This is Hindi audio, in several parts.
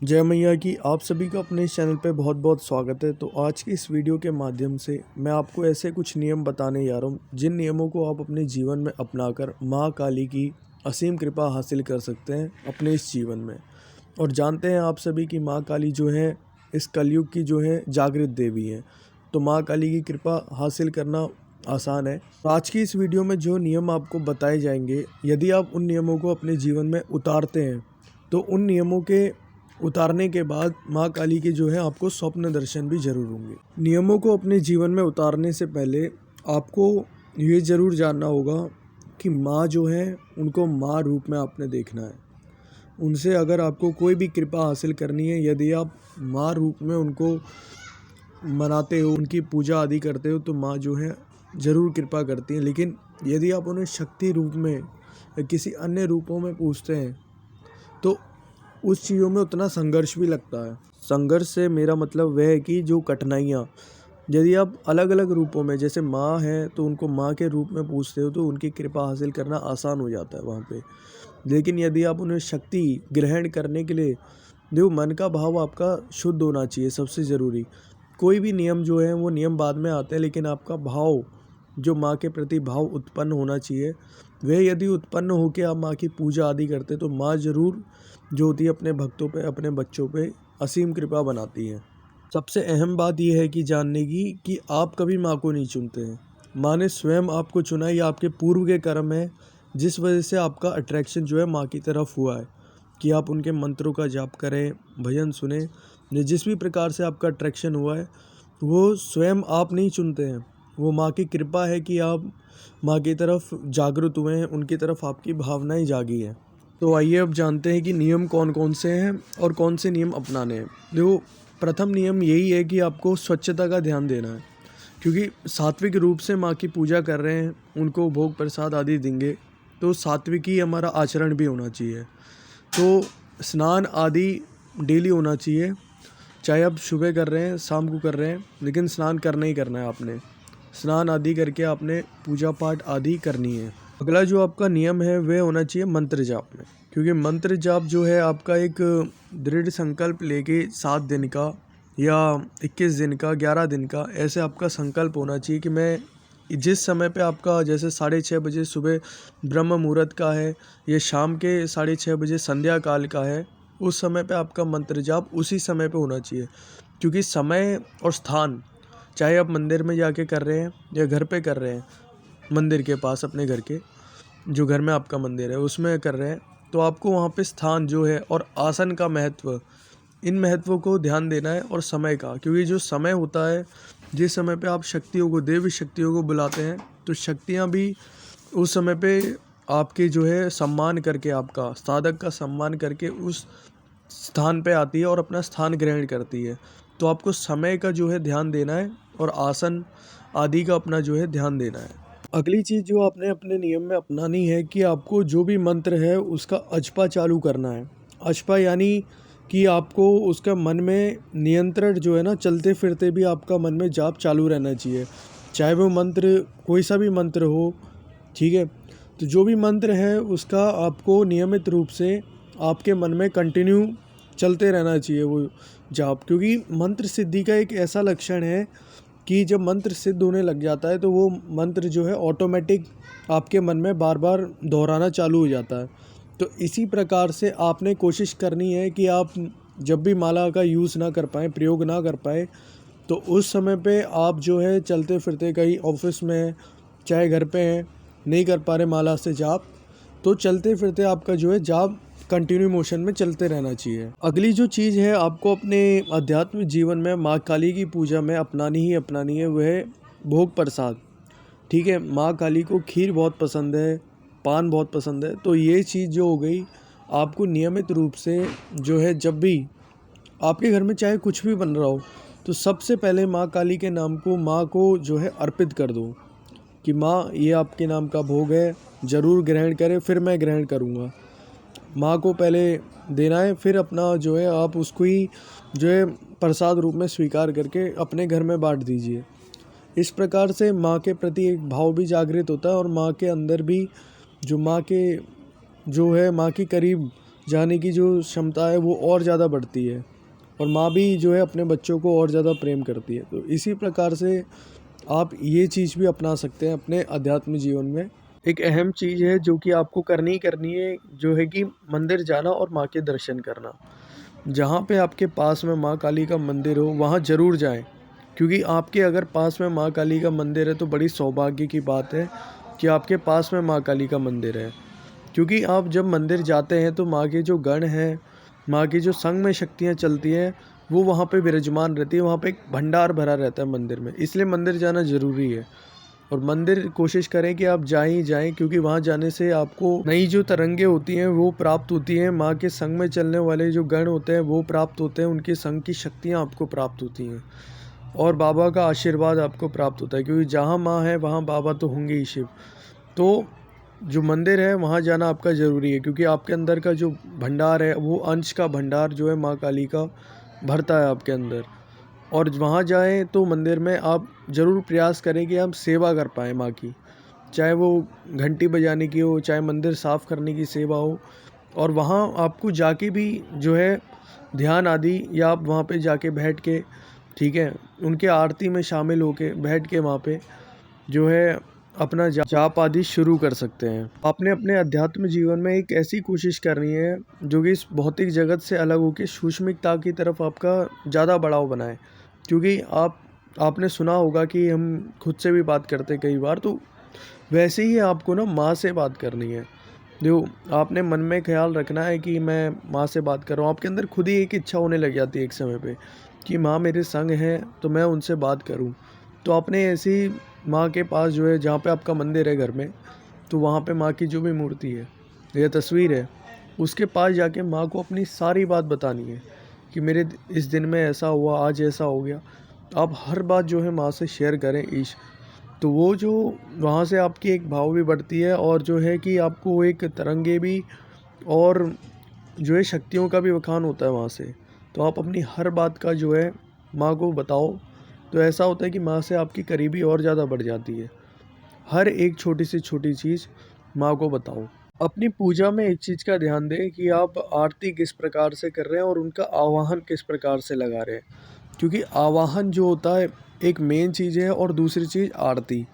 जय मैया की आप सभी का अपने इस चैनल पे बहुत बहुत स्वागत है। तो आज की इस वीडियो के माध्यम से मैं आपको ऐसे कुछ नियम बताने जा रहा हूँ जिन नियमों को आप अपने जीवन में अपनाकर माँ काली की असीम कृपा हासिल कर सकते हैं अपने इस जीवन में। और जानते हैं आप सभी कि माँ काली जो है इस कलयुग की जो है जागृत देवी है। तो माँ काली की कृपा हासिल करना आसान है। तो आज की इस वीडियो में जो नियम आपको बताए जाएंगे, यदि आप उन नियमों को अपने जीवन में उतारते हैं तो उन नियमों के उतारने के बाद माँ काली के जो है आपको स्वप्न दर्शन भी जरूर होंगे। नियमों को अपने जीवन में उतारने से पहले आपको ये जरूर जानना होगा कि माँ जो है उनको माँ रूप में आपने देखना है। उनसे अगर आपको कोई भी कृपा हासिल करनी है, यदि आप माँ रूप में उनको मनाते हो, उनकी पूजा आदि करते हो, तो माँ जो है ज़रूर कृपा करती है। लेकिन यदि आप उन्हें शक्ति रूप में या किसी अन्य रूपों में पूजते हैं तो उस चीज़ों में उतना संघर्ष भी लगता है। संघर्ष से मेरा मतलब वह है कि जो कठिनाइयाँ, यदि आप अलग अलग रूपों में, जैसे माँ है तो उनको माँ के रूप में पूजते हो तो उनकी कृपा हासिल करना आसान हो जाता है वहाँ पे। लेकिन यदि आप उन्हें शक्ति ग्रहण करने के लिए, जो मन का भाव आपका शुद्ध होना चाहिए सबसे ज़रूरी। कोई भी नियम जो है वो नियम बाद में आते हैं, लेकिन आपका भाव, जो माँ के प्रति भाव उत्पन्न होना चाहिए, वह यदि उत्पन्न होकर आप माँ की पूजा आदि करते तो माँ ज़रूर जो होती है अपने भक्तों पे, अपने बच्चों पे असीम कृपा बनाती है। सबसे अहम बात यह है कि जानने की कि आप कभी माँ को नहीं चुनते हैं। माँ ने स्वयं आपको चुना, ये आपके पूर्व के कर्म है जिस वजह से आपका अट्रैक्शन जो है माँ की तरफ हुआ है कि आप उनके मंत्रों का जाप करें, भजन सुने। जिस भी प्रकार से आपका अट्रैक्शन हुआ है वो स्वयं आप नहीं चुनते हैं, वो माँ की कृपा है कि आप माँ की तरफ जागरूक हुए हैं, उनकी तरफ आपकी भावनाएं जागी हैं। तो आइए अब जानते हैं कि नियम कौन कौन से हैं और कौन से नियम अपनाने हैं। देखो, प्रथम नियम यही है कि आपको स्वच्छता का ध्यान देना है, क्योंकि सात्विक रूप से माँ की पूजा कर रहे हैं, उनको भोग प्रसाद आदि देंगे तो सात्विक ही हमारा आचरण भी होना चाहिए। तो स्नान आदि डेली होना चाहिए, चाहे आप सुबह कर रहे हैं शाम को कर रहे हैं, लेकिन स्नान करना ही करना है आपने। स्नान आदि करके आपने पूजा पाठ आदि करनी है। अगला जो आपका नियम है वह होना चाहिए मंत्र जाप में, क्योंकि मंत्र जाप जो है आपका एक दृढ़ संकल्प लेके 7 दिन का या 21 दिन का, 11 दिन का, ऐसे आपका संकल्प होना चाहिए कि मैं जिस समय पे आपका, जैसे 6:30 बजे सुबह ब्रह्म मुहूर्त का है, ये शाम के 6:30 बजे संध्या काल का है, उस समय पे आपका मंत्र जाप उसी समय पे होना चाहिए। क्योंकि समय और स्थान, चाहे आप मंदिर में जाके कर रहे हैं या घर पे कर रहे हैं, मंदिर के पास अपने घर के, जो घर में आपका मंदिर है उसमें कर रहे हैं, तो आपको वहाँ पे स्थान जो है और आसन का महत्व, इन महत्वों को ध्यान देना है। और समय का, क्योंकि जो समय होता है, जिस समय पे आप शक्तियों को, देवी शक्तियों को बुलाते हैं, तो शक्तियाँ भी उस समय पे आपके जो है सम्मान करके, आपका साधक का सम्मान करके उस स्थान पे आती है और अपना स्थान ग्रहण करती है। तो आपको समय का जो है ध्यान देना है और आसन आदि का अपना जो है ध्यान देना है। अगली चीज़ जो आपने अपने नियम में अपनानी है कि आपको जो भी मंत्र है उसका अजपा चालू करना है। अजपा यानी कि आपको उसका मन में नियंत्रण जो है ना, चलते फिरते भी आपका मन में जाप चालू रहना चाहिए, चाहे वो मंत्र कोई सा भी मंत्र हो, ठीक है। तो जो भी मंत्र है उसका आपको नियमित रूप से आपके मन में कंटिन्यू चलते रहना चाहिए वो जाप, क्योंकि मंत्र सिद्धि का एक ऐसा लक्षण है कि जब मंत्र सिद्ध होने लग जाता है तो वो मंत्र जो है ऑटोमेटिक आपके मन में बार बार दोहराना चालू हो जाता है। तो इसी प्रकार से आपने कोशिश करनी है कि आप जब भी माला का यूज़ ना कर पाएँ, प्रयोग ना कर पाए, तो उस समय पे आप जो है चलते फिरते कहीं ऑफिस में, चाहे घर पे हैं, नहीं कर पा रहे माला से जाप, तो चलते फिरते आपका जो है जाप कंटिन्यू मोशन में चलते रहना चाहिए। अगली जो चीज़ है आपको अपने आध्यात्मिक जीवन में माँ काली की पूजा में अपनानी ही अपनानी है, वह है भोग प्रसाद। ठीक है, माँ काली को खीर बहुत पसंद है, पान बहुत पसंद है। तो ये चीज़ जो हो गई, आपको नियमित रूप से जो है, जब भी आपके घर में चाहे कुछ भी बन रहा हो, तो सबसे पहले माँ काली के नाम को माँ को जो है अर्पित कर दो कि माँ ये आपके नाम का भोग है, ज़रूर ग्रहण करें, फिर मैं ग्रहण करूँगा। माँ को पहले देना है, फिर अपना जो है आप उसको ही जो है प्रसाद रूप में स्वीकार करके अपने घर में बांट दीजिए। इस प्रकार से माँ के प्रति एक भाव भी जागृत होता है और माँ के अंदर भी जो माँ के जो है माँ की करीब जाने की जो क्षमता है वो और ज़्यादा बढ़ती है, और माँ भी जो है अपने बच्चों को और ज़्यादा प्रेम करती है। तो इसी प्रकार से आप ये चीज़ भी अपना सकते हैं अपने अध्यात्म जीवन में। एक अहम चीज़ है जो कि आपको करनी ही करनी है, जो है कि मंदिर जाना और माँ के दर्शन करना। जहाँ पे आपके पास में माँ काली का मंदिर हो वहाँ ज़रूर जाएं, क्योंकि आपके अगर पास में माँ काली का मंदिर है तो बड़ी सौभाग्य की बात है कि आपके पास में माँ काली का मंदिर है। क्योंकि आप जब मंदिर जाते हैं तो माँ के जो गण हैं, माँ की जो संग में शक्तियाँ चलती हैं, वो वहाँ पे विराजमान रहती है। वहाँ पे एक भंडार भरा रहता है मंदिर में, इसलिए मंदिर जाना ज़रूरी है। और मंदिर कोशिश करें कि आप जाएं ही जाएं, क्योंकि वहाँ जाने से आपको नई जो तरंगे होती हैं वो प्राप्त होती हैं। माँ के संग में चलने वाले जो गण होते हैं वो प्राप्त होते हैं, उनके संग की शक्तियाँ आपको प्राप्त होती हैं, और बाबा का आशीर्वाद आपको प्राप्त होता है, क्योंकि जहाँ माँ है वहाँ बाबा तो होंगे ही शिव। तो जो मंदिर है वहाँ जाना आपका ज़रूरी है, क्योंकि आपके अंदर का जो भंडार है वो अंश का भंडार जो है माँ काली का भरता है आपके अंदर। और वहाँ जाएं तो मंदिर में आप ज़रूर प्रयास करें कि आप सेवा कर पाएँ माँ की, चाहे वो घंटी बजाने की हो, चाहे मंदिर साफ़ करने की सेवा हो। और वहाँ आपको जाके भी जो है ध्यान आदि, या आप वहाँ पे जाके बैठ के, ठीक है, उनके आरती में शामिल होके बैठ के वहाँ पे जो है अपना जाप आदि शुरू कर सकते हैं। आपने अपने अध्यात्म जीवन में एक ऐसी कोशिश करनी है जो कि इस भौतिक जगत से अलग होकर सूक्ष्मता की तरफ आपका ज़्यादा बढ़ाव बनाए। क्योंकि आपने सुना होगा कि हम खुद से भी बात करते कई बार, तो वैसे ही आपको ना माँ से बात करनी है। जो आपने मन में ख्याल रखना है कि मैं माँ से बात कर रहा हूँ, आपके अंदर खुद ही एक इच्छा होने लग जाती है एक समय पे कि माँ मेरे संग है तो मैं उनसे बात करूँ। तो आपने ऐसी माँ के पास जो है, जहाँ पे आपका मंदिर है घर में, तो वहाँ पे माँ की जो भी मूर्ति है या तस्वीर है, उसके पास जाके माँ को अपनी सारी बात बतानी है कि मेरे इस दिन में ऐसा हुआ, आज ऐसा हो गया। आप हर बात जो है माँ से शेयर करें तो वो जो वहाँ से आपकी एक भाव भी बढ़ती है, और जो है कि आपको एक तरंगे भी, और जो है शक्तियों का भी वखान होता है वहाँ से। तो आप अपनी हर बात का जो है माँ को बताओ, तो ऐसा होता है कि माँ से आपकी करीबी और ज़्यादा बढ़ जाती है। हर एक छोटी से छोटी चीज़ माँ को बताओ। अपनी पूजा में एक चीज़ का ध्यान दें कि आप आरती किस प्रकार से कर रहे हैं और उनका आवाहन किस प्रकार से लगा रहे हैं, क्योंकि आवाहन जो होता है एक मेन चीज़ है, और दूसरी चीज़ आरती।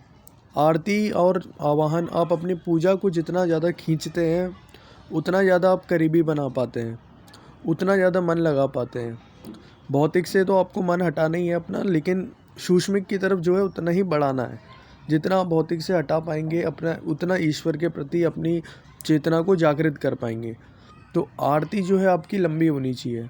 आरती और आवाहन आप अपनी पूजा को जितना ज़्यादा खींचते हैं उतना ज़्यादा आप करीबी बना पाते हैं, उतना ज़्यादा मन लगा पाते हैं। भौतिक से तो आपको मन हटाना ही है अपना, लेकिन सूक्ष्मिक की तरफ जो है उतना ही बढ़ाना है। जितना आप भौतिक से हटा पाएंगे अपना, उतना ईश्वर के प्रति अपनी चेतना को जागृत कर पाएंगे। तो आरती जो है आपकी लंबी होनी चाहिए,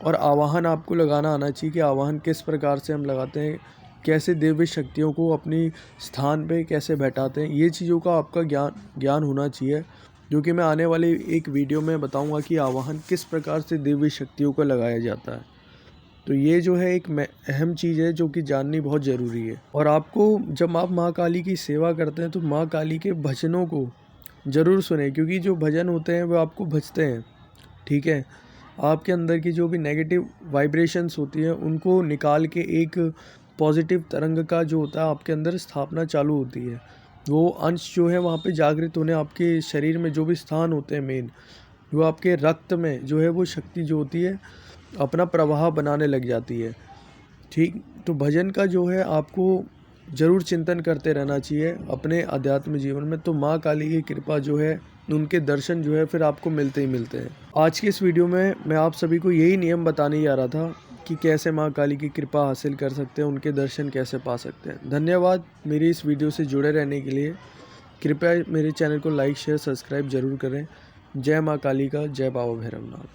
और आवाहन आपको लगाना आना चाहिए कि आवाहन किस प्रकार से हम लगाते हैं, कैसे दिव्य शक्तियों को अपनी स्थान पे कैसे बैठाते हैं, ये चीज़ों का आपका ज्ञान होना चाहिए। जो कि मैं आने वाली एक वीडियो में बताऊंगा कि आवाहन किस प्रकार से दिव्य शक्तियों को लगाया जाता है। तो ये जो है एक अहम चीज़ है जो कि जाननी बहुत ज़रूरी है। और आपको जब आप माँ काली की सेवा करते हैं तो माँ काली के भजनों को ज़रूर सुने, क्योंकि जो भजन होते हैं वो आपको भजते हैं, ठीक है। आपके अंदर की जो भी नेगेटिव वाइब्रेशंस होती हैं उनको निकाल के एक पॉजिटिव तरंग का जो होता है आपके अंदर स्थापना चालू होती है। वो अंश जो है वहाँ पे जागृत होने, आपके शरीर में जो भी स्थान होते हैं मेन, वो आपके रक्त में जो है वो शक्ति जो होती है अपना प्रवाह बनाने लग जाती है, ठीक। तो भजन का जो है आपको ज़रूर चिंतन करते रहना चाहिए अपने अध्यात्म जीवन में। तो माँ काली की कृपा जो है, उनके दर्शन जो है फिर आपको मिलते ही मिलते हैं। आज की इस वीडियो में मैं आप सभी को यही नियम बताने जा रहा था कि कैसे माँ काली की कृपा हासिल कर सकते हैं, उनके दर्शन कैसे पा सकते हैं। धन्यवाद मेरी इस वीडियो से जुड़े रहने के लिए। कृपया मेरे चैनल को लाइक शेयर सब्सक्राइब ज़रूर करें। जय माँ काली का, जय बाबा भैरवनाथ।